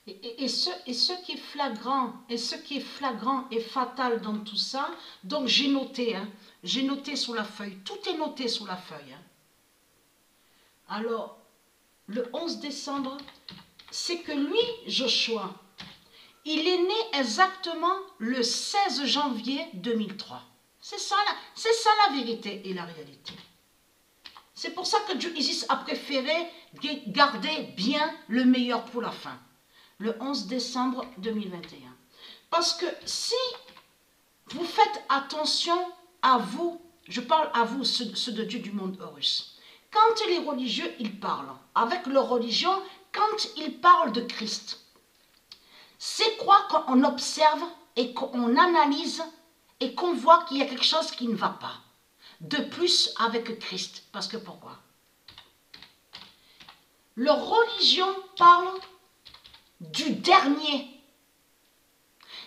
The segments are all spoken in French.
Et ce qui est flagrant, et fatal dans tout ça, donc j'ai noté, hein, j'ai noté sur la feuille, tout est noté sur la feuille. Hein. Alors, le 11 décembre, c'est que lui, Joshua, il est né exactement le 16 janvier 2003. C'est ça la vérité et la réalité. C'est pour ça que Dieu Isis a préféré garder bien le meilleur pour la fin. Le 11 décembre 2021. Parce que si vous faites attention à vous, je parle à vous, ceux de Dieu du monde Horus, quand les religieux, ils parlent, avec leur religion, quand ils parlent de Christ, c'est quoi qu'on observe et qu'on analyse et qu'on voit qu'il y a quelque chose qui ne va pas. De plus avec Christ. Parce que pourquoi? Leur religion parle du dernier.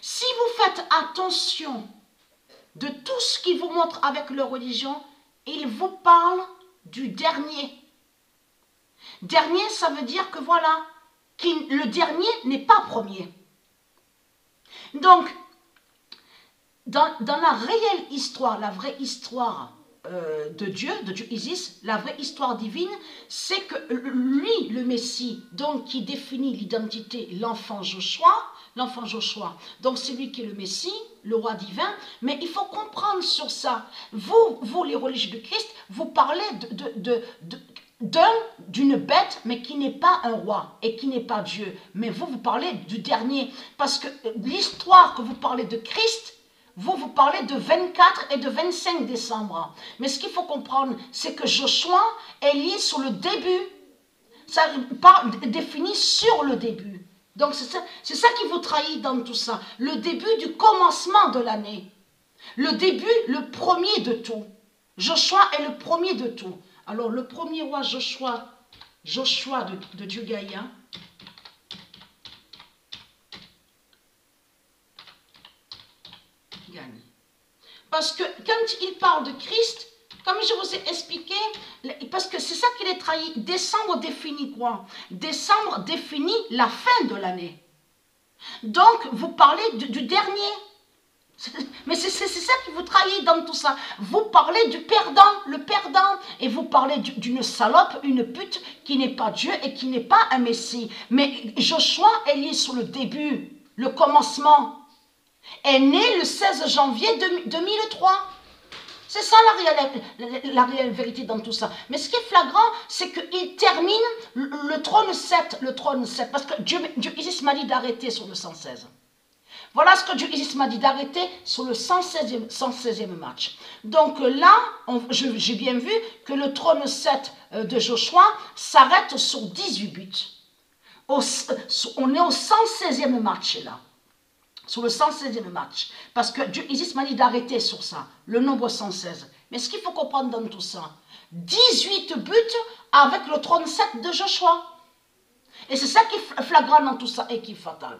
Si vous faites attention de tout ce qu'ils vous montrent avec leur religion, ils vous parlent du dernier. Dernier, ça veut dire que voilà, le dernier n'est pas premier. Donc, dans la réelle histoire, la vraie histoire de Dieu Isis, la vraie histoire divine, c'est que lui, le Messie, donc qui définit l'identité, l'enfant Joshua, donc c'est lui qui est le Messie, le roi divin, mais il faut comprendre sur ça. Vous les religieux de Christ, vous parlez d'une bête, mais qui n'est pas un roi et qui n'est pas Dieu. Mais vous parlez du dernier, parce que l'histoire que vous parlez de Christ, vous parlez de 24 et de 25 décembre. Mais ce qu'il faut comprendre, c'est que Joshua est lié sur le début. Ça définit sur le début. Donc c'est ça qui vous trahit dans tout ça. Le début du commencement de l'année. Le début, le premier de tout. Joshua est le premier de tout. Alors le premier roi Joshua de Dieu Gaïa, gagne. Parce que quand il parle de Christ, comme je vous ai expliqué, parce que c'est ça qui les trahit, décembre définit quoi? Décembre définit la fin de l'année. Donc, vous parlez du dernier. Mais c'est ça qui vous trahit dans tout ça. Vous parlez du perdant, le perdant. Et vous parlez d'une salope, une pute qui n'est pas Dieu et qui n'est pas un Messie. Mais Joshua est lié sur le début, le commencement. Est né le 16 janvier 2003. C'est ça la réelle vérité dans tout ça. Mais ce qui est flagrant, c'est qu'il termine le trône 7. Parce que Dieu Isis m'a dit d'arrêter sur le 116. Voilà ce que Dieu Isis m'a dit d'arrêter sur le 116e match. Donc là, j'ai bien vu que le trône 7 de Joshua s'arrête sur 18 buts. On est au 116e match là. Sur le 116e match. Parce que Dieu Isis m'a dit d'arrêter sur ça. Le nombre 116. Mais ce qu'il faut comprendre dans tout ça, 18 buts avec le trône 7 de Joshua. Et c'est ça qui est flagrant dans tout ça et qui est fatal.